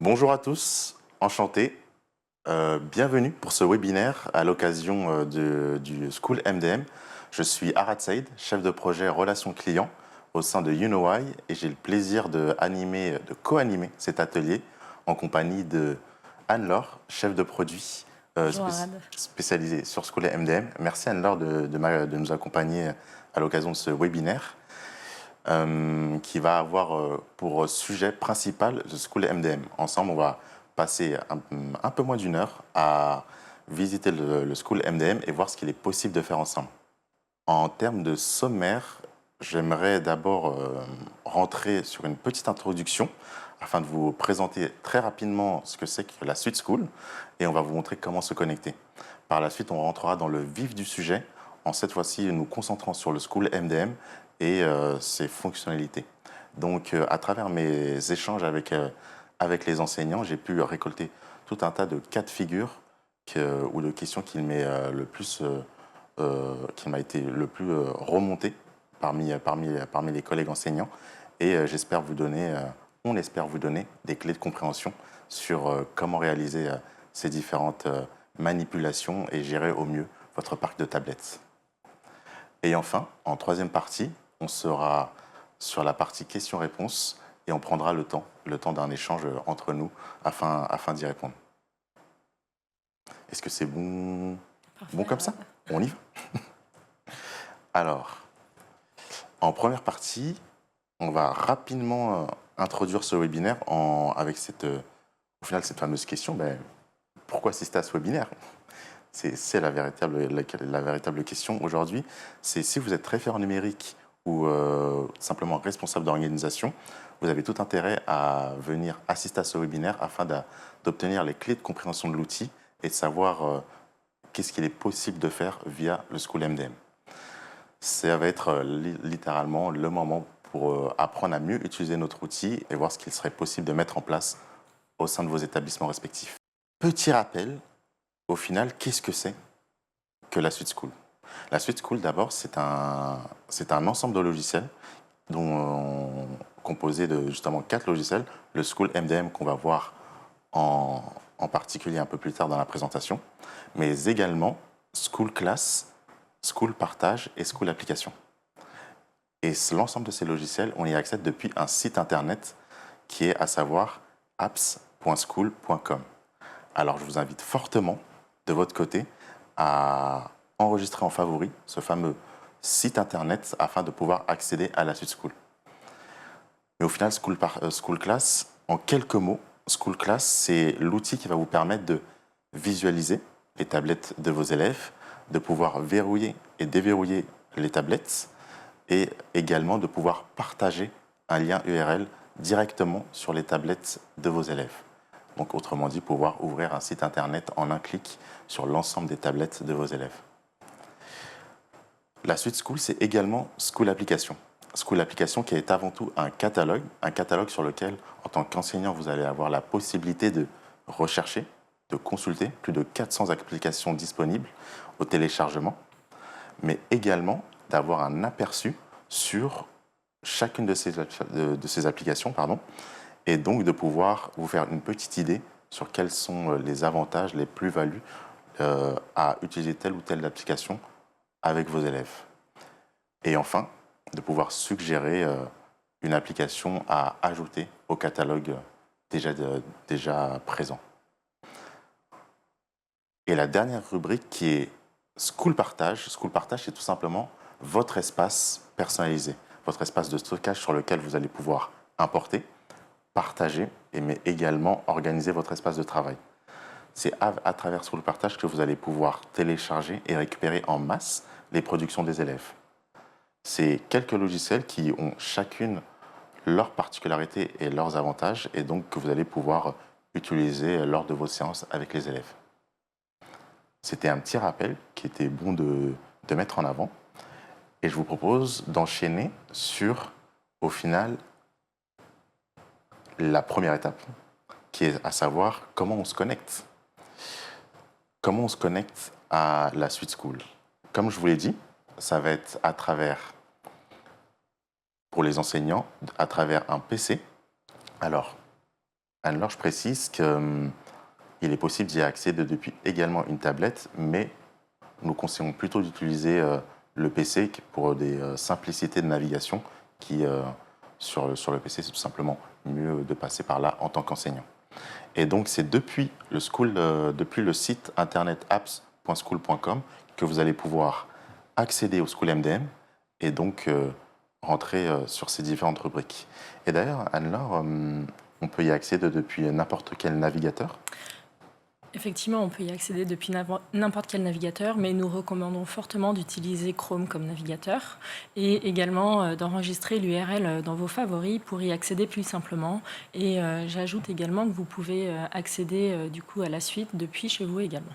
Bonjour à tous, enchanté. Bienvenue pour ce webinaire à l'occasion du School MDM. Je suis Arad Saïd, chef de projet relations clients au sein de YouKnowWhy et j'ai le plaisir de co-animer cet atelier en compagnie de Anne-Laure, chef de produit Bonjour Arad. spécialisée sur School MDM. Merci Anne-Laure de nous accompagner à l'occasion de ce webinaire qui va avoir pour sujet principal le School MDM. Ensemble, on va passer un peu moins d'une heure à visiter le School MDM et voir ce qu'il est possible de faire ensemble. En termes de sommaire, j'aimerais d'abord rentrer sur une petite introduction afin de vous présenter très rapidement ce que c'est que la Suite School et on va vous montrer comment se connecter. Par la suite, on rentrera dans le vif du sujet en cette fois-ci nous concentrant sur le School MDM et ses fonctionnalités. Donc, à travers mes échanges avec les enseignants, j'ai pu récolter tout un tas de cas de figure ou de questions qui m'a été le plus remonté parmi les collègues enseignants. Et on espère vous donner des clés de compréhension sur comment réaliser ces différentes manipulations et gérer au mieux votre parc de tablettes. Et enfin, en troisième partie, on sera sur la partie questions-réponses et on prendra le temps d'un échange entre nous afin d'y répondre. Est-ce que c'est bon, Parfait, bon comme ça? Arad. On y va? Alors, en première partie, on va rapidement introduire ce webinaire avec au final, cette fameuse question, pourquoi assister à ce webinaire? C'est la véritable question aujourd'hui. C'est si vous êtes référent numérique ou simplement responsable d'organisation, vous avez tout intérêt à venir assister à ce webinaire afin d'obtenir les clés de compréhension de l'outil et de savoir qu'est-ce qu'il est possible de faire via le School MDM. Ça va être littéralement le moment pour apprendre à mieux utiliser notre outil et voir ce qu'il serait possible de mettre en place au sein de vos établissements respectifs. Petit rappel, au final, qu'est-ce que c'est que la Suite School? La Suite School, d'abord, c'est un ensemble de logiciels composé de justement 4 logiciels. Le School MDM qu'on va voir en particulier un peu plus tard dans la présentation, mais également School Class, School Partage et School Application. Et l'ensemble de ces logiciels, on y accède depuis un site internet qui est à savoir apps.school.com. Alors je vous invite fortement de votre côté à enregistrer en favori ce fameux site internet afin de pouvoir accéder à la Suite School. Mais au final, School Class, en quelques mots, School Class, c'est l'outil qui va vous permettre de visualiser les tablettes de vos élèves, de pouvoir verrouiller et déverrouiller les tablettes et également de pouvoir partager un lien URL directement sur les tablettes de vos élèves. Donc autrement dit, pouvoir ouvrir un site internet en un clic sur l'ensemble des tablettes de vos élèves. La Suite School, c'est également School Application. School Application qui est avant tout un catalogue sur lequel, en tant qu'enseignant, vous allez avoir la possibilité de rechercher, de consulter plus de 400 applications disponibles au téléchargement, mais également d'avoir un aperçu sur chacune de ces applications, et donc de pouvoir vous faire une petite idée sur quels sont les avantages, les plus-values à utiliser telle ou telle application avec vos élèves. Et enfin, de pouvoir suggérer une application à ajouter au catalogue déjà présent. Et la dernière rubrique qui est School Partage. School Partage, c'est tout simplement votre espace personnalisé, votre espace de stockage sur lequel vous allez pouvoir importer, partager, mais également organiser votre espace de travail. C'est à travers School Partage que vous allez pouvoir télécharger et récupérer en masse les productions des élèves. C'est quelques logiciels qui ont chacune leurs particularités et leurs avantages et donc que vous allez pouvoir utiliser lors de vos séances avec les élèves. C'était un petit rappel qui était bon de mettre en avant et je vous propose d'enchaîner sur, au final, la première étape qui est à savoir comment on se connecte. Comment on se connecte à la Suite School? Comme je vous l'ai dit, ça va être pour les enseignants, à travers un PC. Alors, Anne-Laure, je précise qu'il est possible d'y accéder depuis également une tablette, mais nous conseillons plutôt d'utiliser le PC pour des simplicités de navigation qui, sur le PC, c'est tout simplement mieux de passer par là en tant qu'enseignant. Et donc, c'est depuis le site internet apps.school.com que vous allez pouvoir accéder au School MDM et donc rentrer sur ces différentes rubriques. Et d'ailleurs, Anne-Laure, on peut y accéder depuis n'importe quel navigateur. Effectivement, on peut y accéder depuis n'importe quel navigateur, mais nous recommandons fortement d'utiliser Chrome comme navigateur et également d'enregistrer l'URL dans vos favoris pour y accéder plus simplement. Et j'ajoute également que vous pouvez accéder du coup à la suite depuis chez vous également.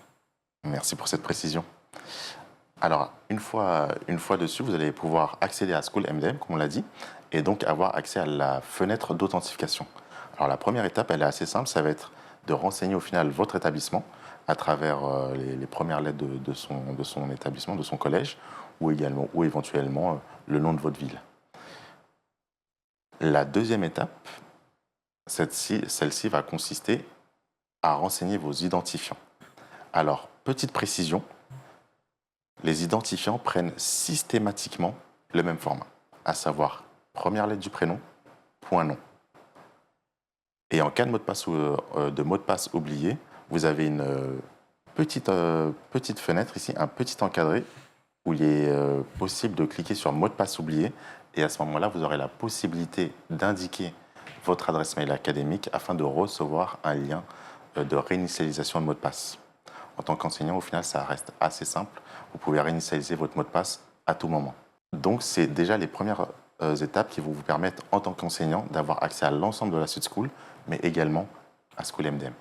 Merci pour cette précision. Alors, une fois dessus, vous allez pouvoir accéder à School MDM, comme on l'a dit, et donc avoir accès à la fenêtre d'authentification. Alors, la première étape, elle est assez simple, ça va être de renseigner au final votre établissement à travers les premières lettres de son établissement, de son collège, ou éventuellement le nom de votre ville. La deuxième étape, celle-ci va consister à renseigner vos identifiants. Alors, petite précision, les identifiants prennent systématiquement le même format, à savoir première lettre du prénom, point nom. Et en cas de mot de passe oublié, vous avez une petite fenêtre ici, un petit encadré, où il est possible de cliquer sur mot de passe oublié. Et à ce moment-là, vous aurez la possibilité d'indiquer votre adresse mail académique afin de recevoir un lien de réinitialisation de mot de passe. En tant qu'enseignant, au final, ça reste assez simple. Vous pouvez réinitialiser votre mot de passe à tout moment. Donc, c'est déjà les premières étapes qui vont vous permettre, en tant qu'enseignant, d'avoir accès à l'ensemble de la suite School, mais également à School MDM.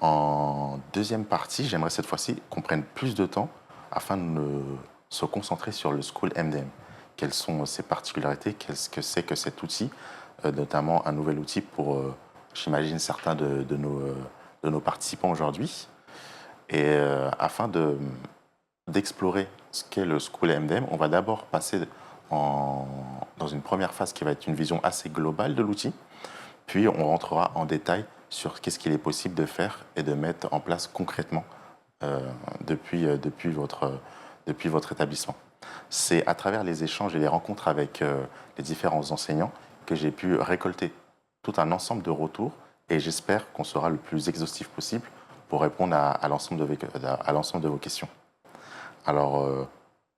En deuxième partie, j'aimerais cette fois-ci qu'on prenne plus de temps afin de se concentrer sur le School MDM. Quelles sont ses particularités? Qu'est-ce que c'est que cet outil? Notamment un nouvel outil pour, j'imagine, certains de nos participants aujourd'hui. Et afin d'explorer ce qu'est le School MDM, on va d'abord passer dans une première phase qui va être une vision assez globale de l'outil, puis on rentrera en détail sur qu'est-ce qu'il est possible de faire et de mettre en place concrètement depuis votre établissement. C'est à travers les échanges et les rencontres avec les différents enseignants que j'ai pu récolter tout un ensemble de retours et j'espère qu'on sera le plus exhaustif possible pour répondre à l'ensemble de vos questions. Alors,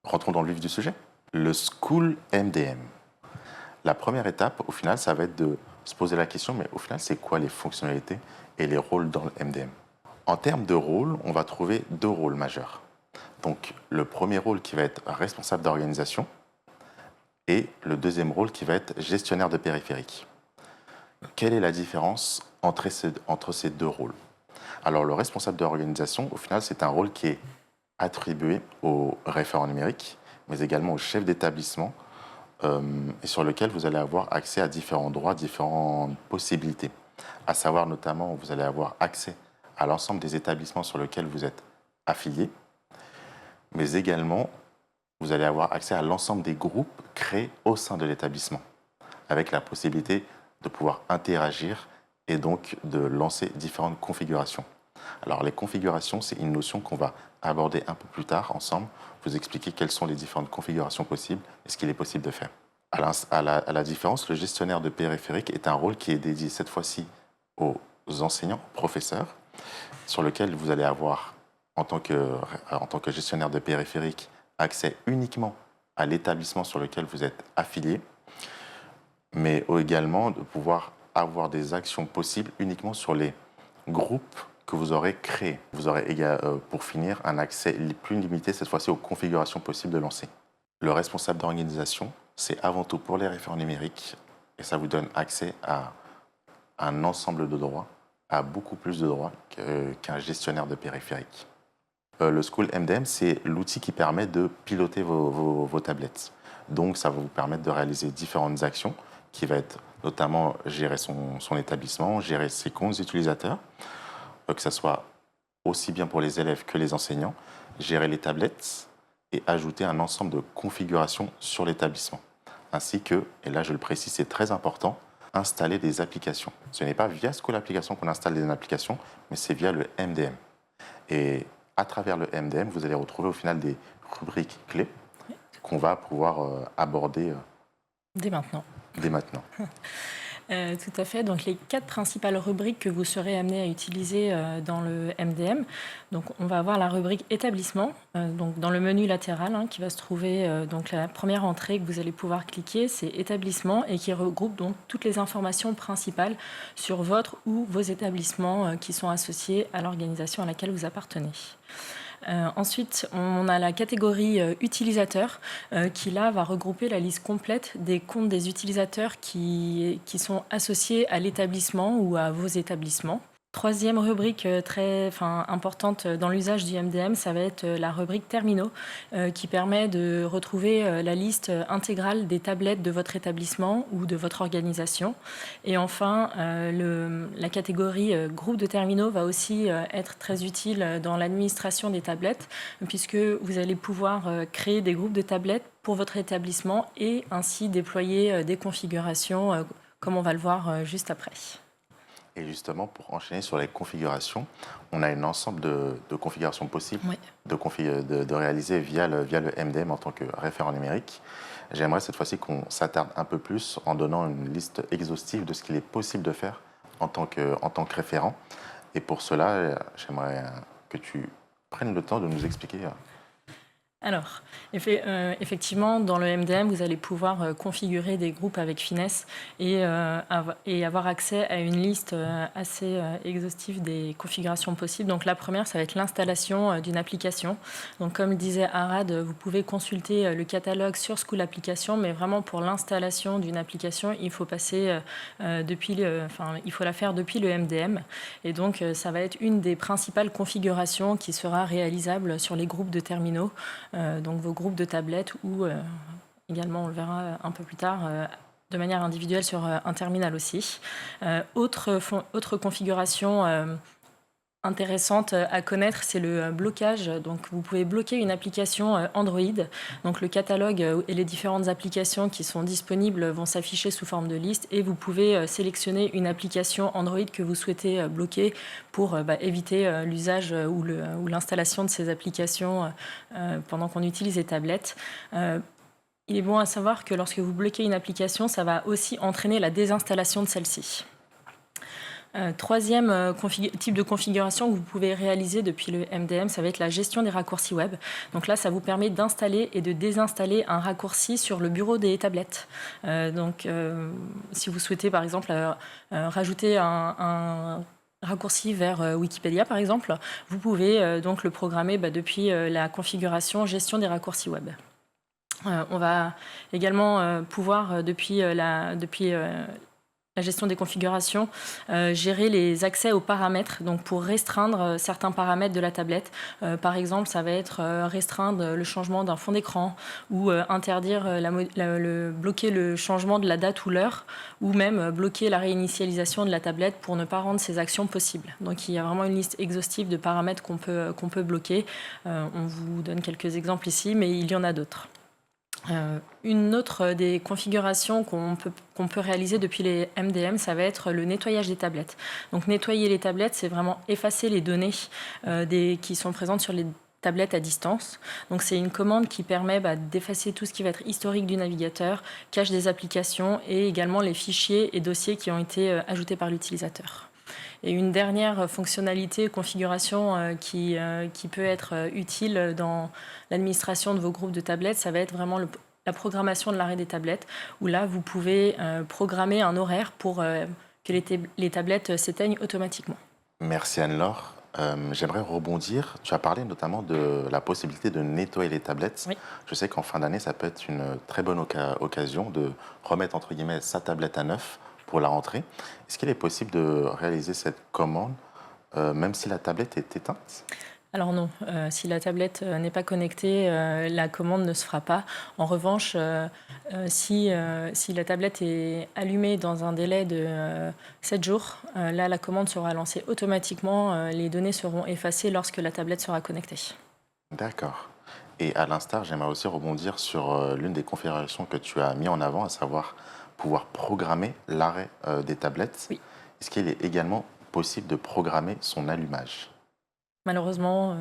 rentrons dans le vif du sujet. Le School MDM. La première étape, au final, ça va être de se poser la question, mais au final, c'est quoi les fonctionnalités et les rôles dans le MDM? En termes de rôle, on va trouver deux rôles majeurs. Donc, le premier rôle qui va être responsable d'organisation et le deuxième rôle qui va être gestionnaire de périphérique. Quelle est la différence entre ces deux rôles? Alors, le responsable d'organisation, au final, c'est un rôle qui est attribué au référent numérique, mais également au chef d'établissement, et sur lequel vous allez avoir accès à différents droits, différentes possibilités. À savoir notamment, vous allez avoir accès à l'ensemble des établissements sur lesquels vous êtes affilié, mais également, vous allez avoir accès à l'ensemble des groupes créés au sein de l'établissement, avec la possibilité de pouvoir interagir et donc de lancer différentes configurations. Alors, les configurations, c'est une notion qu'on va aborder un peu plus tard ensemble, vous expliquer quelles sont les différentes configurations possibles et ce qu'il est possible de faire. À la différence, le gestionnaire de périphérique est un rôle qui est dédié cette fois-ci aux enseignants, professeurs, sur lequel vous allez avoir, en tant que gestionnaire de périphérique, accès uniquement à l'établissement sur lequel vous êtes affilié, mais également de pouvoir avoir des actions possibles uniquement sur les groupes que vous aurez créés. Vous aurez pour finir un accès plus limité cette fois-ci aux configurations possibles de lancer. Le responsable d'organisation, c'est avant tout pour les référents numériques et ça vous donne accès à un ensemble de droits, à beaucoup plus de droits qu'un gestionnaire de périphérique. Le School MDM, c'est l'outil qui permet de piloter vos tablettes. Donc, ça va vous permettre de réaliser différentes actions qui va être notamment gérer son établissement, gérer ses comptes utilisateurs, que ce soit aussi bien pour les élèves que les enseignants, gérer les tablettes et ajouter un ensemble de configurations sur l'établissement. Ainsi que, et là je le précise, c'est très important, installer des applications. Ce n'est pas via School Application qu'on installe des applications, mais c'est via le MDM. Et à travers le MDM, vous allez retrouver au final des rubriques clés qu'on va pouvoir aborder Dès maintenant. dès maintenant. Tout à fait. Donc, les 4 principales rubriques que vous serez amené à utiliser dans le MDM. Donc, on va avoir la rubrique établissement, donc dans le menu latéral qui va se trouver. Donc, la première entrée que vous allez pouvoir cliquer, c'est établissement et qui regroupe donc toutes les informations principales sur votre ou vos établissements qui sont associés à l'organisation à laquelle vous appartenez. Ensuite, on a la catégorie utilisateurs qui, là, va regrouper la liste complète des comptes des utilisateurs qui sont associés à l'établissement ou à vos établissements. Troisième rubrique très importante dans l'usage du MDM, ça va être la rubrique terminaux qui permet de retrouver la liste intégrale des tablettes de votre établissement ou de votre organisation. Et enfin, la catégorie groupe de terminaux va aussi être très utile dans l'administration des tablettes puisque vous allez pouvoir créer des groupes de tablettes pour votre établissement et ainsi déployer des configurations comme on va le voir juste après. Et justement, pour enchaîner sur les configurations, on a un ensemble de configurations possibles Oui. de réaliser via le MDM en tant que référent numérique. J'aimerais cette fois-ci qu'on s'attarde un peu plus en donnant une liste exhaustive de ce qu'il est possible de faire en tant que référent. Et pour cela, j'aimerais que tu prennes le temps de nous expliquer. Alors, effectivement, dans le MDM, vous allez pouvoir configurer des groupes avec finesse et avoir accès à une liste assez exhaustive des configurations possibles. Donc, la première, ça va être l'installation d'une application. Donc, comme le disait Arad, vous pouvez consulter le catalogue sur School Application, mais vraiment pour l'installation d'une application, il faut passer il faut la faire depuis le MDM. Et donc, ça va être une des principales configurations qui sera réalisable sur les groupes de terminaux. Donc vos groupes de tablettes ou également, on le verra un peu plus tard, de manière individuelle sur un terminal aussi. Autre configuration intéressante à connaître, c'est le blocage. Donc, vous pouvez bloquer une application Android. Donc, le catalogue et les différentes applications qui sont disponibles vont s'afficher sous forme de liste et vous pouvez sélectionner une application Android que vous souhaitez bloquer pour éviter l'usage ou l'installation de ces applications pendant qu'on utilise les tablettes. Il est bon à savoir que lorsque vous bloquez une application, ça va aussi entraîner la désinstallation de celle-ci. Troisième type de configuration que vous pouvez réaliser depuis le MDM, ça va être la gestion des raccourcis web. Donc là, ça vous permet d'installer et de désinstaller un raccourci sur le bureau des tablettes. Si vous souhaitez, par exemple, rajouter un raccourci vers Wikipédia, par exemple, vous pouvez donc le programmer depuis la configuration gestion des raccourcis web. On va également pouvoir, depuis la gestion des configurations, gérer les accès aux paramètres, donc pour restreindre certains paramètres de la tablette. Par exemple, ça va être restreindre le changement d'un fond d'écran ou interdire bloquer le changement de la date ou l'heure ou même bloquer la réinitialisation de la tablette pour ne pas rendre ces actions possibles. Donc il y a vraiment une liste exhaustive de paramètres qu'on peut bloquer. On vous donne quelques exemples ici, mais il y en a d'autres. Une autre des configurations qu'on peut réaliser depuis les MDM, ça va être le nettoyage des tablettes. Donc nettoyer les tablettes, c'est vraiment effacer les données qui sont présentes sur les tablettes à distance. Donc c'est une commande qui permet d'effacer tout ce qui va être historique du navigateur, cache des applications et également les fichiers et dossiers qui ont été ajoutés par l'utilisateur. Et une dernière fonctionnalité, configuration qui peut être utile dans l'administration de vos groupes de tablettes, ça va être vraiment la programmation de l'arrêt des tablettes, où là, vous pouvez programmer un horaire pour que les tablettes s'éteignent automatiquement. Merci Anne-Laure. J'aimerais rebondir. Tu as parlé notamment de la possibilité de nettoyer les tablettes. Oui. Je sais qu'en fin d'année, ça peut être une très bonne occasion de remettre entre guillemets sa tablette à neuf pour la rentrée. Est-ce qu'il est possible de réaliser cette commande même si la tablette est éteinte ? Alors non, si la tablette n'est pas connectée, la commande ne se fera pas. En revanche, si la tablette est allumée dans un délai de 7 jours, là, la commande sera lancée automatiquement. Les données seront effacées lorsque la tablette sera connectée. D'accord. Et à l'instar, j'aimerais aussi rebondir sur l'une des configurations que tu as mis en avant, à savoir pouvoir programmer l'arrêt des tablettes. Oui. Est-ce qu'il est également possible de programmer son allumage? Malheureusement,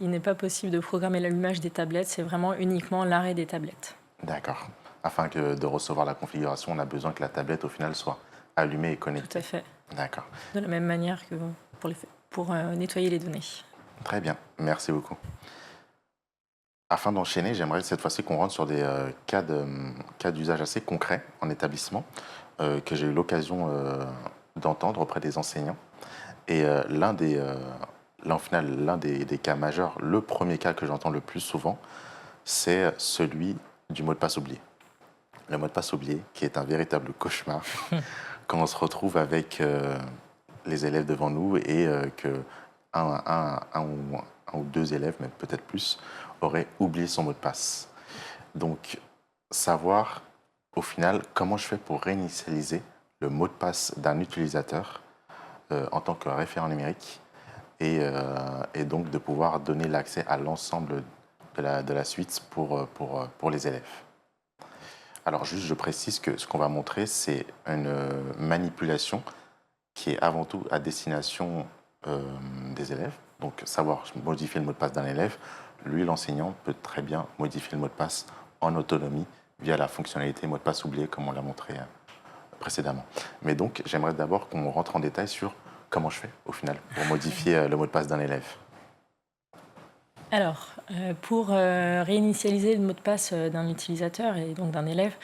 il n'est pas possible de programmer l'allumage des tablettes, c'est vraiment uniquement l'arrêt des tablettes. D'accord. Afin de recevoir la configuration, on a besoin que la tablette, au final, soit allumée et Tout à connectée. fait. D'accord. De la même manière que pour nettoyer les données. Très bien. Merci beaucoup. Afin d'enchaîner, j'aimerais cette fois-ci qu'on rentre sur des cas d'usage assez concrets en établissement que j'ai eu l'occasion d'entendre auprès des enseignants. Et là, au final, l'un des cas majeurs, le premier cas que j'entends le plus souvent, c'est celui du mot de passe oublié. Le mot de passe oublié, qui est un véritable cauchemar quand on se retrouve avec les élèves devant nous et que un ou deux élèves, mais peut-être plus, auraient oublié son mot de passe. Donc, savoir au final comment je fais pour réinitialiser le mot de passe d'un utilisateur en tant que référent numérique et donc de pouvoir donner l'accès à l'ensemble de la suite pour les élèves. Alors juste, je précise que ce qu'on va montrer, c'est une manipulation qui est avant tout à destination des élèves. Donc savoir modifier le mot de passe d'un élève, lui, l'enseignant, peut très bien modifier le mot de passe en autonomie via la fonctionnalité mot de passe oublié, comme on l'a montré précédemment. Mais donc, j'aimerais d'abord qu'on rentre en détail sur comment je fais, au final, pour modifier le mot de passe d'un élève. Alors, pour réinitialiser le mot de passe d'un utilisateur et donc d'un élève,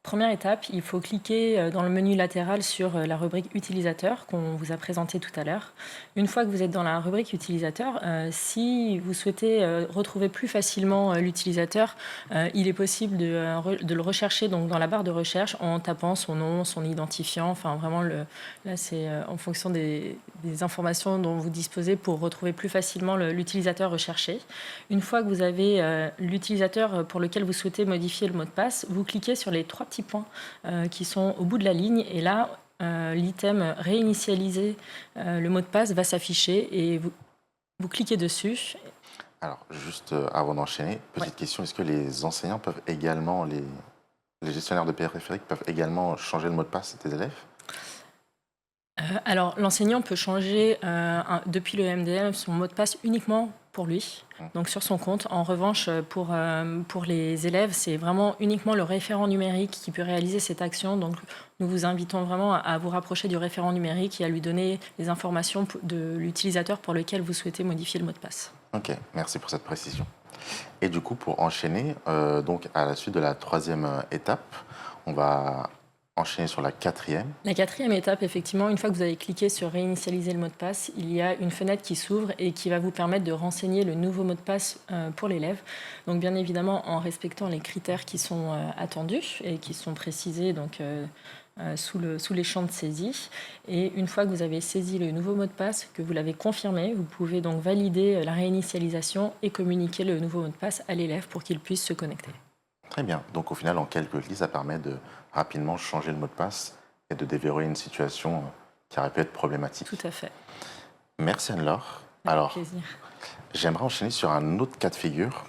première étape, il faut cliquer dans le menu latéral sur la rubrique utilisateur qu'on vous a présenté tout à l'heure. Une fois que vous êtes dans la rubrique utilisateur, si vous souhaitez retrouver plus facilement l'utilisateur, il est possible de le rechercher donc, dans la barre de recherche en tapant son nom, son identifiant. Enfin, vraiment, là, c'est en fonction des informations dont vous disposez pour retrouver plus facilement l'utilisateur recherché. Une fois que vous avez l'utilisateur pour lequel vous souhaitez modifier le mot de passe, vous cliquez sur les trois petits points qui sont au bout de la ligne et là, l'item réinitialiser le mot de passe va s'afficher et vous cliquez dessus. Alors, juste avant d'enchaîner, petite question, est-ce que les enseignants peuvent également, les gestionnaires de périphériques peuvent également changer le mot de passe des élèves? Alors, l'enseignant peut changer depuis le MDM son mot de passe uniquement pour lui, donc sur son compte. En revanche, pour les élèves, c'est vraiment uniquement le référent numérique qui peut réaliser cette action. Donc, nous vous invitons vraiment à vous rapprocher du référent numérique et à lui donner les informations de l'utilisateur pour lequel vous souhaitez modifier le mot de passe. Ok, merci pour cette précision. Et du coup, pour enchaîner, donc à la suite de la troisième étape, on va enchaîner sur la quatrième. La quatrième étape, effectivement, une fois que vous avez cliqué sur réinitialiser le mot de passe, il y a une fenêtre qui s'ouvre et qui va vous permettre de renseigner le nouveau mot de passe pour l'élève. Donc bien évidemment en respectant les critères qui sont attendus et qui sont précisés donc, sous les champs de saisie. Et une fois que vous avez saisi le nouveau mot de passe, que vous l'avez confirmé, vous pouvez donc valider la réinitialisation et communiquer le nouveau mot de passe à l'élève pour qu'il puisse se connecter. Très bien. Donc au final, en quelques clics, ça permet de rapidement changer le mot de passe et de déverrouiller une situation qui aurait pu être problématique. Tout à fait. Merci Anne-Laure. Avec Alors, plaisir. j'aimerais enchaîner sur un autre cas de figure.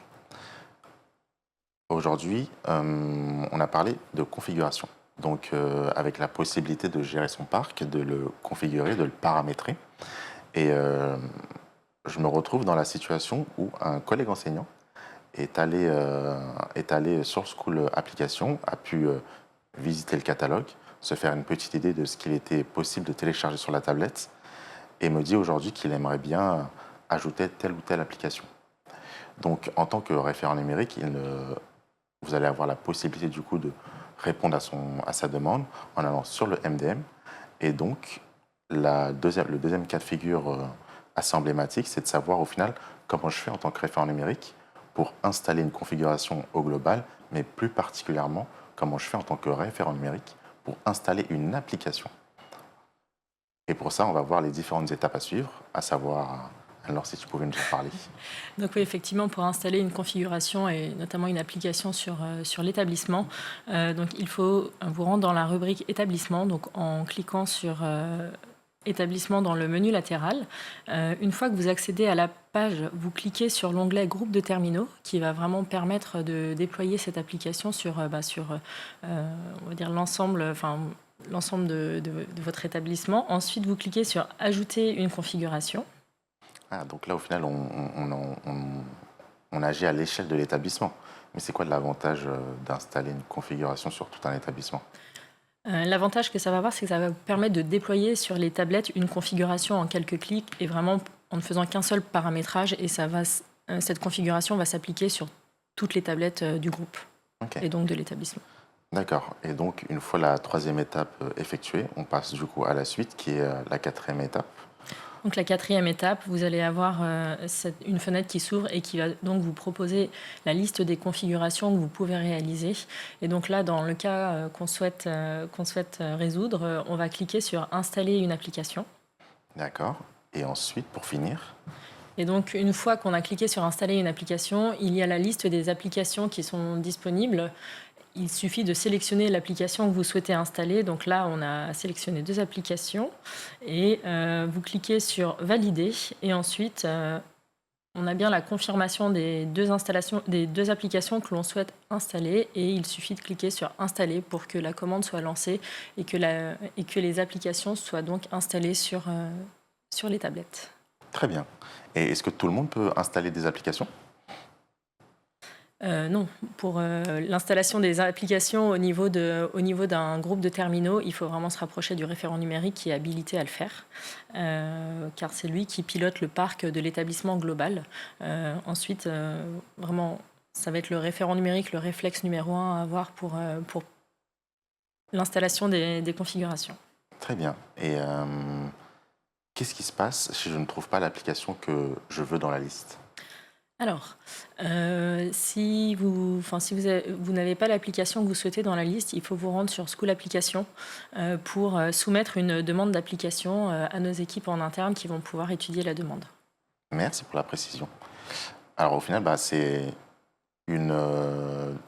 Aujourd'hui, on a parlé de configuration. Donc avec la possibilité de gérer son parc, de le configurer, de le paramétrer. Et je me retrouve dans la situation où un collègue enseignant est allé sur School Application, a pu visiter le catalogue, se faire une petite idée de ce qu'il était possible de télécharger sur la tablette et me dit aujourd'hui qu'il aimerait bien ajouter telle ou telle application. Donc en tant que référent numérique, vous allez avoir la possibilité du coup de répondre à sa demande en allant sur le MDM. Et donc le deuxième cas de figure assez emblématique, c'est de savoir au final comment je fais en tant que référent numérique pour installer une configuration au global, mais plus particulièrement comment je fais en tant que référent numérique pour installer une application. Et pour ça, on va voir les différentes étapes à suivre, à savoir, alors si tu pouvais nous en parler. Donc oui, effectivement, pour installer une configuration et notamment une application sur l'établissement, donc il faut vous rendre dans la rubrique établissement, donc en cliquant sur établissement dans le menu latéral. Une fois que vous accédez à la page, vous cliquez sur l'onglet groupe de terminaux qui va vraiment permettre de déployer cette application sur on va dire l'ensemble de votre établissement. Ensuite, vous cliquez sur ajouter une configuration. Ah, donc là, au final, on agit à l'échelle de l'établissement. Mais c'est quoi l'avantage d'installer une configuration sur tout un établissement? L'avantage que ça va avoir, c'est que ça va vous permettre de déployer sur les tablettes une configuration en quelques clics et vraiment en ne faisant qu'un seul paramétrage. Et cette configuration va s'appliquer sur toutes les tablettes du groupe Ok, et donc de l'établissement. d'accord. Et donc, une fois la troisième étape effectuée, on passe du coup à la suite, qui est la quatrième étape. Donc la quatrième étape, vous allez avoir une fenêtre qui s'ouvre et qui va donc vous proposer la liste des configurations que vous pouvez réaliser. Et donc là, dans le cas qu'on souhaite résoudre, on va cliquer sur Installer une application. D'accord. Et ensuite, pour finir, Et donc, une fois qu'on a cliqué sur Installer une application, il y a la liste des applications qui sont disponibles. Il suffit de sélectionner l'application que vous souhaitez installer. Donc là, on a sélectionné 2 applications et vous cliquez sur Valider. Et ensuite, on a bien la confirmation des 2 applications que l'on souhaite installer. Et il suffit de cliquer sur Installer pour que la commande soit lancée et que les applications soient donc installées sur les tablettes. très bien. Et est-ce que tout le monde peut installer des applications? Non, pour l'installation des applications au niveau d'un groupe de terminaux, il faut vraiment se rapprocher du référent numérique qui est habilité à le faire, car c'est lui qui pilote le parc de l'établissement global. Ensuite, vraiment, ça va être le référent numérique, le réflexe numéro 1 à avoir pour l'installation des configurations. Très bien. Et qu'est-ce qui se passe si je ne trouve pas l'application que je veux dans la liste? Alors, si vous n'avez pas l'application que vous souhaitez dans la liste, il faut vous rendre sur School Application pour soumettre une demande d'application à nos équipes en interne qui vont pouvoir étudier la demande. Merci pour la précision. Alors au final, bah, c'est une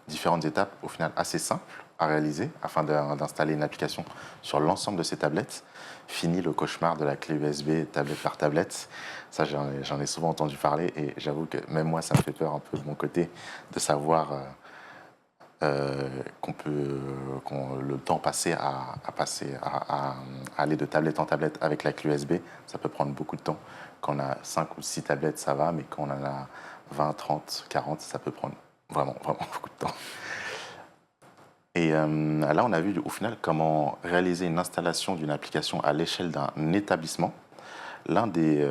différentes étapes au final assez simples à réaliser afin d'installer une application sur l'ensemble de ces tablettes. Fini le cauchemar de la clé USB tablette par tablette. Ça, j'en ai souvent entendu parler et j'avoue que même moi, ça me fait peur un peu de mon côté de savoir le temps passé à aller de tablette en tablette avec la clé USB, ça peut prendre beaucoup de temps. Quand on a 5 ou 6 tablettes, ça va, mais quand on en a 20, 30, 40, ça peut prendre vraiment, vraiment beaucoup de temps. Et là, on a vu au final comment réaliser une installation d'une application à l'échelle d'un établissement. L'un des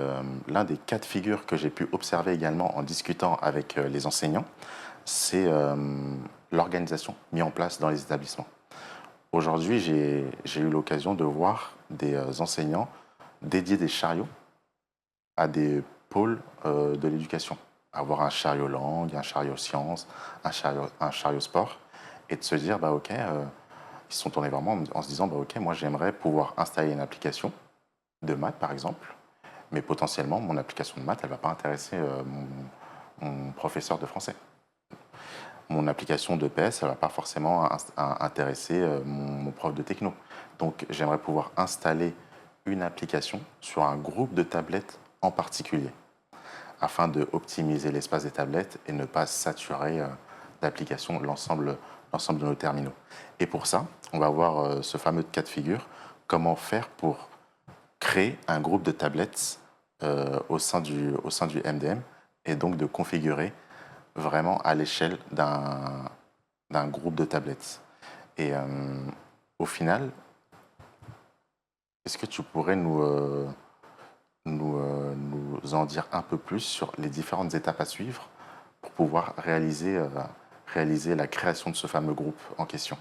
cas de figure que j'ai pu observer également en discutant avec les enseignants, c'est l'organisation mise en place dans les établissements. Aujourd'hui, j'ai eu l'occasion de voir des enseignants dédier des chariots à des pôles de l'éducation. Avoir un chariot langue, un chariot sciences, un chariot sport, et de se dire, bah, ok, ils se sont tournés vers moi en se disant, bah, ok, moi j'aimerais pouvoir installer une application de maths par exemple, mais potentiellement mon application de maths, elle ne va pas intéresser mon professeur de français. Mon application de PS, elle ne va pas forcément intéresser mon prof de techno. Donc j'aimerais pouvoir installer une application sur un groupe de tablettes en particulier, afin de optimiser l'espace des tablettes et ne pas saturer d'applications l'ensemble de nos terminaux. Et pour ça, on va voir ce fameux cas de figure, comment faire pour créer un groupe de tablettes au sein du MDM et donc de configurer vraiment à l'échelle d'un groupe de tablettes. Et au final, est-ce que tu pourrais nous en dire un peu plus sur les différentes étapes à suivre pour pouvoir réaliser la création de ce fameux groupe en question?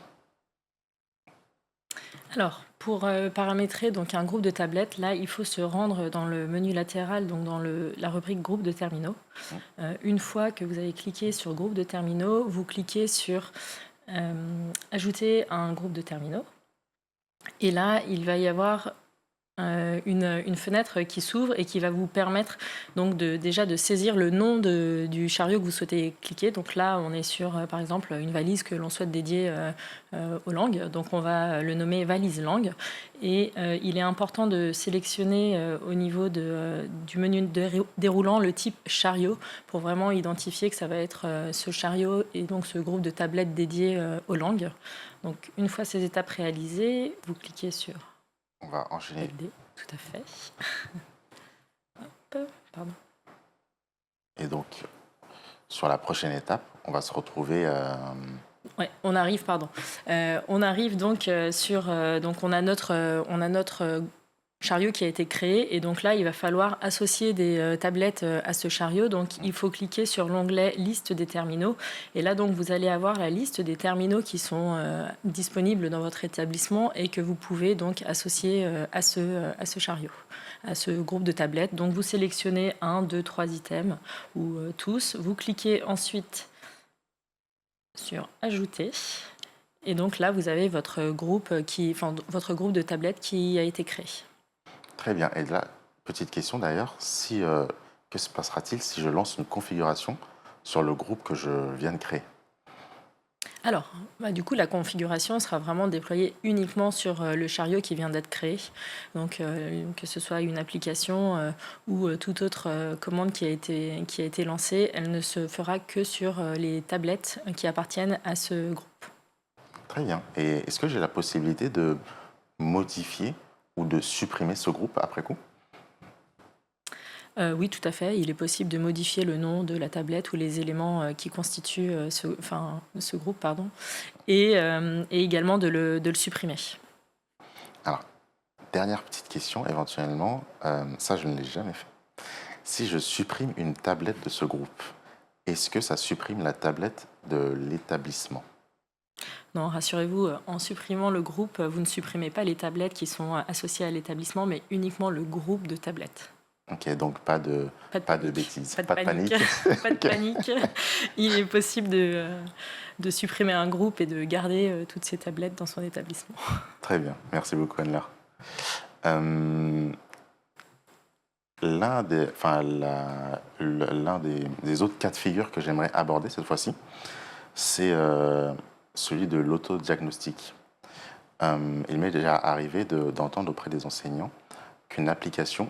Alors, pour paramétrer donc un groupe de tablettes, là, il faut se rendre dans le menu latéral, donc dans la rubrique groupe de terminaux. Une fois que vous avez cliqué sur groupe de terminaux, vous cliquez sur ajouter un groupe de terminaux. Et là, il va y avoir une fenêtre qui s'ouvre et qui va vous permettre donc déjà de saisir le nom du chariot que vous souhaitez cliquer. Donc là, on est sur, par exemple, une valise que l'on souhaite dédier aux langues. Donc on va le nommer valise langue. Et il est important de sélectionner au niveau du menu déroulant le type chariot pour vraiment identifier que ça va être ce chariot et donc ce groupe de tablettes dédiées aux langues. Donc une fois ces étapes réalisées, vous cliquez sur On va enchaîner. LD, tout à fait. Hop, pardon. Et donc, sur la prochaine étape, on va se retrouver... Ouais, on arrive, pardon. On arrive donc sur... donc on a notre chariot qui a été créé et donc là, il va falloir associer des tablettes à ce chariot. Donc il faut cliquer sur l'onglet liste des terminaux et là donc vous allez avoir la liste des terminaux qui sont disponibles dans votre établissement et que vous pouvez donc associer à ce chariot, à ce groupe de tablettes. Donc vous sélectionnez 1, 2, 3 items ou tous. Vous cliquez ensuite sur ajouter. Et donc là, vous avez votre groupe de tablettes qui a été créé. Très bien. Et là, petite question d'ailleurs, que se passera-t-il si je lance une configuration sur le groupe que je viens de créer? Alors, du coup, la configuration sera vraiment déployée uniquement sur le chariot qui vient d'être créé. Donc, que ce soit une application ou toute autre commande qui a été lancée, elle ne se fera que sur les tablettes qui appartiennent à ce groupe. Très bien. Et est-ce que j'ai la possibilité de modifier ou de supprimer ce groupe après coup? Oui, tout à fait. Il est possible de modifier le nom de la tablette ou les éléments qui constituent ce groupe, pardon, et également de le supprimer. Alors, dernière petite question, éventuellement, ça je ne l'ai jamais fait. Si je supprime une tablette de ce groupe, est-ce que ça supprime la tablette de l'établissement? Non, rassurez-vous, en supprimant le groupe, vous ne supprimez pas les tablettes qui sont associées à l'établissement, mais uniquement le groupe de tablettes. Ok, donc pas de panique. bêtises, Pas de pas de panique. panique. Pas de panique. Il est possible de supprimer un groupe et de garder toutes ces tablettes dans son établissement. Très bien, merci beaucoup Anne-Laure. L'un des autres cas de figure que j'aimerais aborder cette fois-ci, c'est celui de l'autodiagnostic. Il m'est déjà arrivé d'entendre auprès des enseignants qu'une application,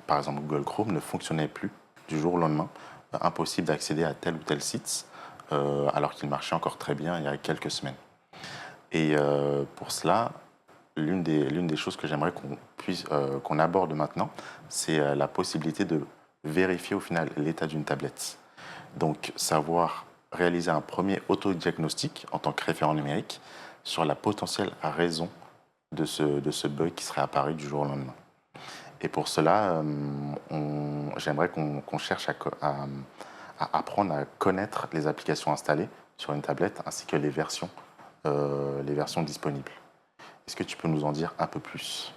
par exemple Google Chrome, ne fonctionnait plus du jour au lendemain. Impossible d'accéder à tel ou tel site, alors qu'il marchait encore très bien il y a quelques semaines. Et pour cela, l'une des choses que j'aimerais qu'on aborde maintenant, c'est la possibilité de vérifier au final l'état d'une tablette. Donc, savoir réaliser un premier autodiagnostic en tant que référent numérique sur la potentielle raison de ce bug qui serait apparu du jour au lendemain. Et pour cela, j'aimerais qu'on cherche à apprendre à connaître les applications installées sur une tablette ainsi que les versions disponibles. Est-ce que tu peux nous en dire un peu plus?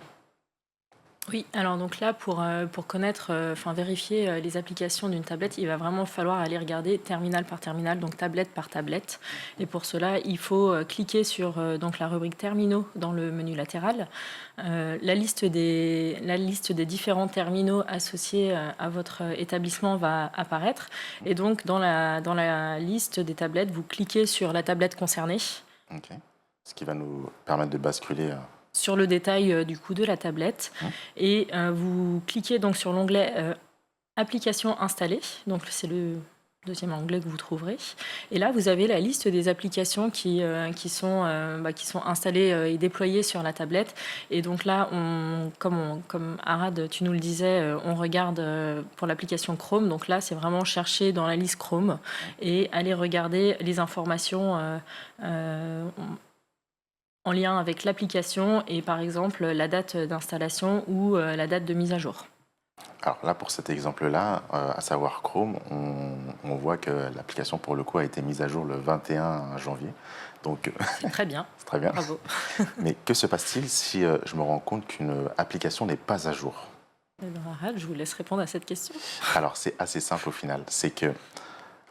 Oui, alors donc là, pour connaître, vérifier les applications d'une tablette, il va vraiment falloir aller regarder terminal par terminal, donc tablette par tablette. Et pour cela, il faut cliquer sur donc la rubrique terminaux dans le menu latéral. La liste des différents terminaux associés à votre établissement va apparaître. Et donc, dans la liste des tablettes, vous cliquez sur la tablette concernée. Ok. Ce qui va nous permettre de basculer. Sur le détail du coup de la tablette et vous cliquez donc sur l'onglet applications installées, donc c'est le deuxième onglet que vous trouverez et là vous avez la liste des applications qui sont installées et déployées sur la tablette et donc là comme Arad tu nous le disais on regarde pour l'application Chrome, donc là c'est vraiment chercher dans la liste Chrome et aller regarder les informations en lien avec l'application et par exemple la date d'installation ou la date de mise à jour. Alors là, pour cet exemple-là, à savoir Chrome, on voit que l'application, pour le coup, a été mise à jour le 21 janvier. Donc, c'est très bien. C'est très bien. Bravo. Mais que se passe-t-il si je me rends compte qu'une application n'est pas à jour? Arad, je vous laisse répondre à cette question. Alors, c'est assez simple au final. C'est que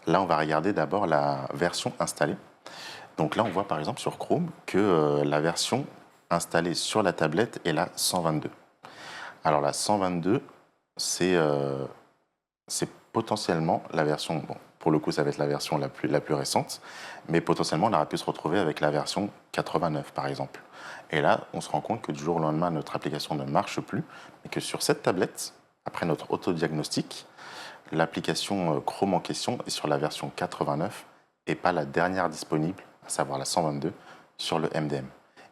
là, on va regarder d'abord la version installée. Donc là, on voit par exemple sur Chrome que la version installée sur la tablette est la 122. Alors la 122, c'est potentiellement la version, bon, pour le coup ça va être la version la plus récente, mais potentiellement on aurait pu se retrouver avec la version 89 par exemple. Et là, on se rend compte que du jour au lendemain, notre application ne marche plus, et que sur cette tablette, après notre autodiagnostic, l'application Chrome en question est sur la version 89 et pas la dernière disponible, à savoir la 122, sur le MDM.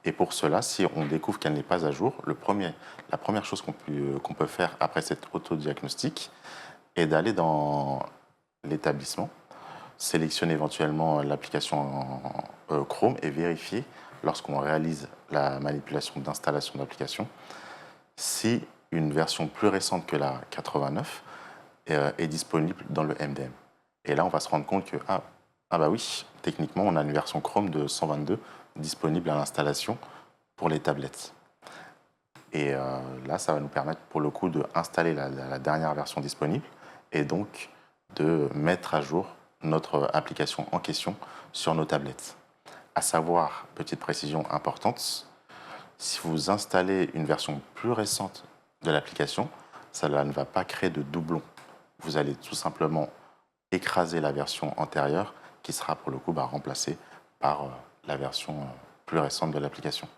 Et pour cela, si on découvre qu'elle n'est pas à jour, la première chose qu'on peut faire après cet autodiagnostic est d'aller dans l'établissement, sélectionner éventuellement l'application Chrome et vérifier, lorsqu'on réalise la manipulation d'installation d'application, si une version plus récente que la 89 est disponible dans le MDM. Et là, on va se rendre compte que, bah oui, techniquement, on a une version Chrome de 122 disponible à l'installation pour les tablettes. Et là, ça va nous permettre, pour le coup, d'installer la dernière version disponible et donc de mettre à jour notre application en question sur nos tablettes. À savoir, petite précision importante, si vous installez une version plus récente de l'application, cela ne va pas créer de doublons. Vous allez tout simplement écraser la version antérieure qui sera pour le coup remplacée par la version plus récente de l'application.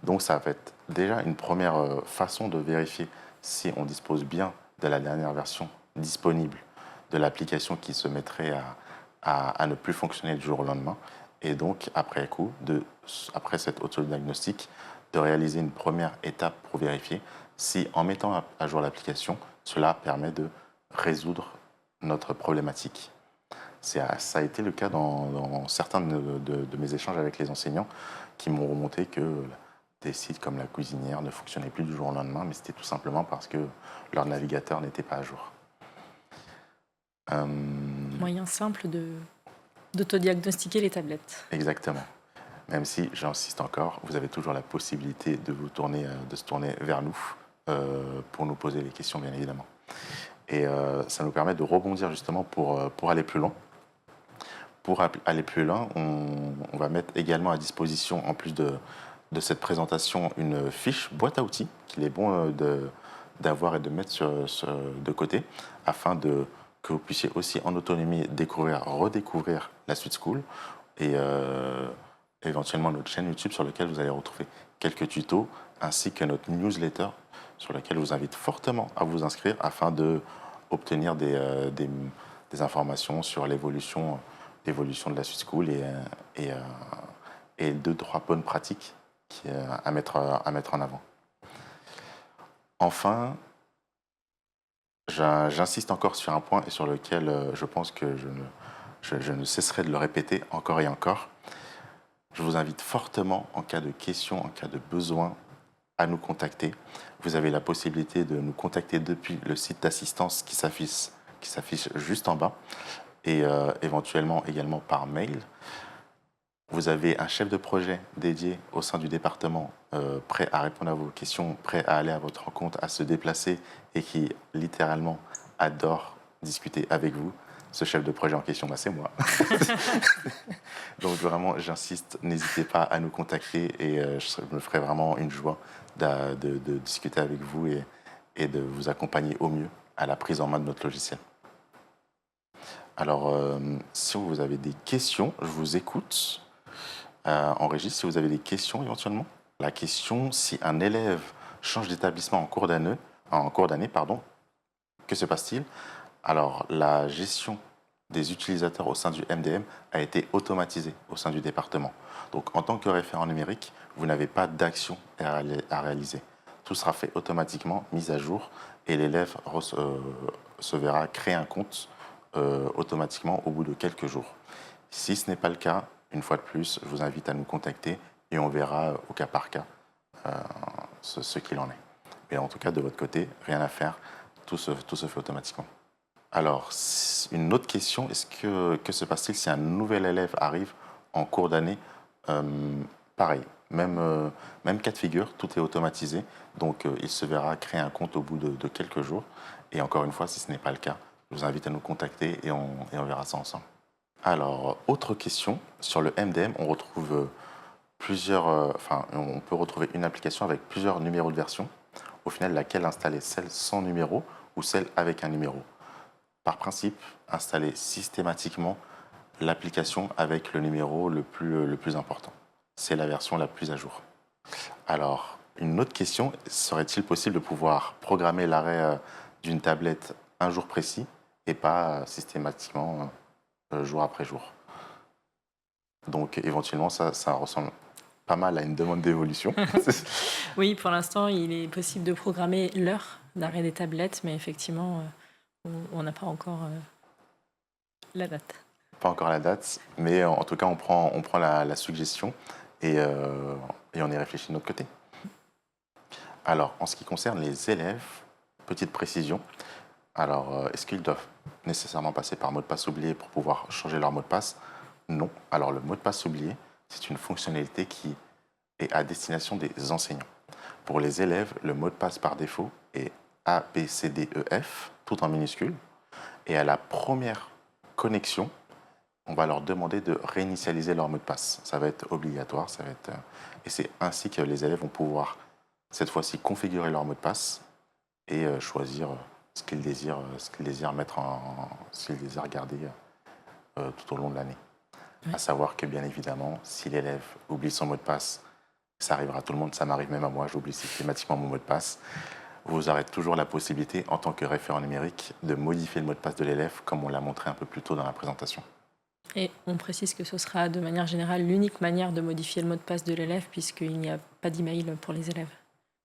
Donc ça va être déjà une première façon de vérifier si on dispose bien de la dernière version disponible de l'application qui se mettrait à ne plus fonctionner du jour au lendemain. Et donc, après coup, après cet autodiagnostic, de réaliser une première étape pour vérifier si, en mettant à jour l'application, cela permet de résoudre notre problématique. Ça a été le cas dans certains de mes échanges avec les enseignants qui m'ont remonté que des sites comme La Cuisinière ne fonctionnaient plus du jour au lendemain, mais c'était tout simplement parce que leur navigateur n'était pas à jour. Moyen simple d'autodiagnostiquer les tablettes. Exactement. Même si, j'insiste encore, vous avez toujours la possibilité de se tourner vers nous pour nous poser les questions, bien évidemment. Et ça nous permet de rebondir justement pour aller plus loin. Pour aller plus loin, on va mettre également à disposition, en plus de cette présentation, une fiche boîte à outils qu'il est bon d'avoir et de mettre de côté afin que vous puissiez aussi en autonomie redécouvrir la Suite School et éventuellement notre chaîne YouTube sur laquelle vous allez retrouver quelques tutos ainsi que notre newsletter sur laquelle je vous invite fortement à vous inscrire afin d'obtenir des informations sur l'évolution de la Suite School et 2-3 bonnes pratiques à mettre en avant. Enfin, j'insiste encore sur un point et sur lequel je pense que je ne cesserai de le répéter encore et encore. Je vous invite fortement, en cas de questions, en cas de besoin, à nous contacter. Vous avez la possibilité de nous contacter depuis le site d'assistance qui s'affiche juste en bas et éventuellement également par mail. Vous avez un chef de projet dédié au sein du département, prêt à répondre à vos questions, prêt à aller à votre rencontre, à se déplacer et qui littéralement adore discuter avec vous. Ce chef de projet en question, c'est moi. Donc vraiment, j'insiste, n'hésitez pas à nous contacter et je me ferai vraiment une joie de discuter avec vous et de vous accompagner au mieux à la prise en main de notre logiciel. Alors, si vous avez des questions, je vous écoute. En régie, si vous avez des questions éventuellement. La question, si un élève change d'établissement en cours d'année, que se passe-t-il? Alors, la gestion des utilisateurs au sein du MDM a été automatisée au sein du département. Donc, en tant que référent numérique, vous n'avez pas d'action à réaliser. Tout sera fait automatiquement, mis à jour, et l'élève se verra créer un compte automatiquement au bout de quelques jours. Si ce n'est pas le cas, une fois de plus, je vous invite à nous contacter et on verra au cas par cas ce qu'il en est. Mais en tout cas, de votre côté, rien à faire, tout se fait automatiquement. Alors, une autre question, que se passe-t-il si un nouvel élève arrive en cours d'année? Pareil, même cas de figure, tout est automatisé, donc il se verra créer un compte au bout de quelques jours. Et encore une fois, si ce n'est pas le cas, je vous invite à nous contacter et on verra ça ensemble. Alors, autre question, sur le MDM, on retrouve on peut retrouver une application avec plusieurs numéros de version. Au final, laquelle installer, celle sans numéro ou celle avec un numéro. Par principe, installer systématiquement l'application avec le numéro le plus important. C'est la version la plus à jour. Alors, une autre question, serait-il possible de pouvoir programmer l'arrêt d'une tablette un jour précis et pas systématiquement jour après jour? Donc, éventuellement, ça ressemble pas mal à une demande d'évolution. Oui, pour l'instant, il est possible de programmer l'heure d'arrêt des tablettes, mais effectivement, on n'a pas encore la date. Pas encore la date, mais en tout cas, on prend la suggestion et on y réfléchit de notre côté. Alors, en ce qui concerne les élèves, petite précision. Alors, est-ce qu'ils doivent nécessairement passer par mot de passe oublié pour pouvoir changer leur mot de passe? Non. Alors, le mot de passe oublié, c'est une fonctionnalité qui est à destination des enseignants. Pour les élèves, le mot de passe par défaut est A, B, C, D, E, F, tout en minuscules. Et à la première connexion, on va leur demander de réinitialiser leur mot de passe. Ça va être obligatoire, et c'est ainsi que les élèves vont pouvoir, cette fois-ci, configurer leur mot de passe et choisir ce qu'ils désirent mettre ce qu'ils désirent garder tout au long de l'année. Oui. À savoir que, bien évidemment, si l'élève oublie son mot de passe, ça arrivera à tout le monde, ça m'arrive même à moi, j'oublie systématiquement mon mot de passe. Vous aurez toujours la possibilité, en tant que référent numérique, de modifier le mot de passe de l'élève, comme on l'a montré un peu plus tôt dans la présentation. Et on précise que ce sera de manière générale l'unique manière de modifier le mot de passe de l'élève, puisqu'il n'y a pas d'email pour les élèves.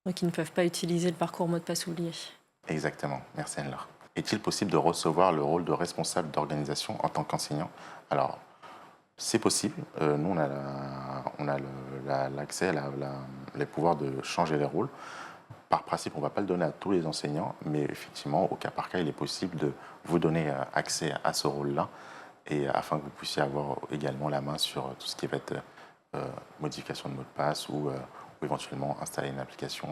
Donc ils ne peuvent pas utiliser le parcours mot de passe oublié. Exactement, merci Anne-Laure. Est-il possible de recevoir le rôle de responsable d'organisation en tant qu'enseignant? Alors, c'est possible. Nous, on a l'accès, les pouvoirs de changer les rôles. Par principe, on ne va pas le donner à tous les enseignants, mais effectivement, au cas par cas, il est possible de vous donner accès à ce rôle-là, et afin que vous puissiez avoir également la main sur tout ce qui va être modification de mot de passe ou éventuellement installer une application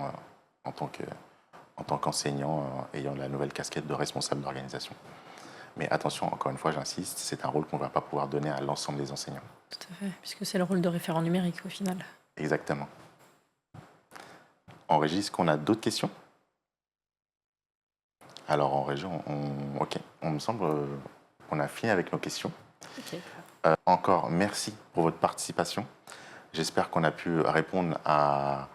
en tant qu'enseignant ayant la nouvelle casquette de responsable d'organisation. Mais attention, encore une fois, j'insiste, c'est un rôle qu'on ne va pas pouvoir donner à l'ensemble des enseignants. Tout à fait, puisque c'est le rôle de référent numérique au final. Exactement. En régie, est-ce qu'on a d'autres questions? Alors en régie, on me semble qu'on a fini avec nos questions. Okay. Encore merci pour votre participation. J'espère qu'on a pu répondre à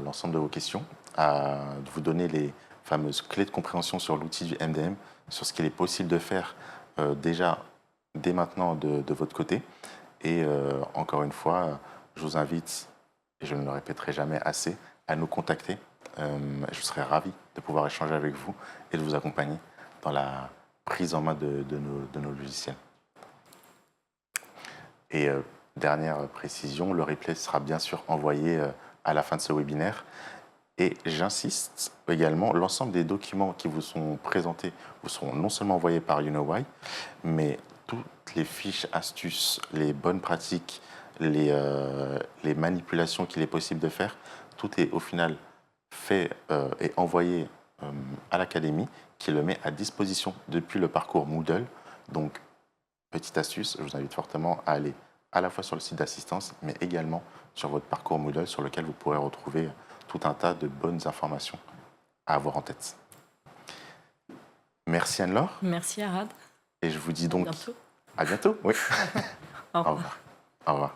l'ensemble de vos questions, à vous donner les fameuses clés de compréhension sur l'outil du MDM, sur ce qu'il est possible de faire dès maintenant de votre côté. Et encore une fois, je vous invite, et je ne le répéterai jamais assez, à nous contacter. Je serai ravi de pouvoir échanger avec vous et de vous accompagner dans la prise en main de nos logiciels. Et dernière précision, le replay sera bien sûr envoyé à la fin de ce webinaire. Et j'insiste également, l'ensemble des documents qui vous sont présentés vous seront non seulement envoyés par YouKnowWhy, mais toutes les fiches, astuces, les bonnes pratiques, les manipulations qu'il est possible de faire, tout est au final fait et envoyé à l'académie, qui le met à disposition depuis le parcours Moodle. Donc, petite astuce, je vous invite fortement à aller à la fois sur le site d'assistance, mais également sur votre parcours Moodle, sur lequel vous pourrez retrouver tout un tas de bonnes informations à avoir en tête. Merci Anne-Laure. Merci Arad. Et je vous dis donc bientôt. à bientôt. Oui. Au revoir. Au revoir. Au revoir.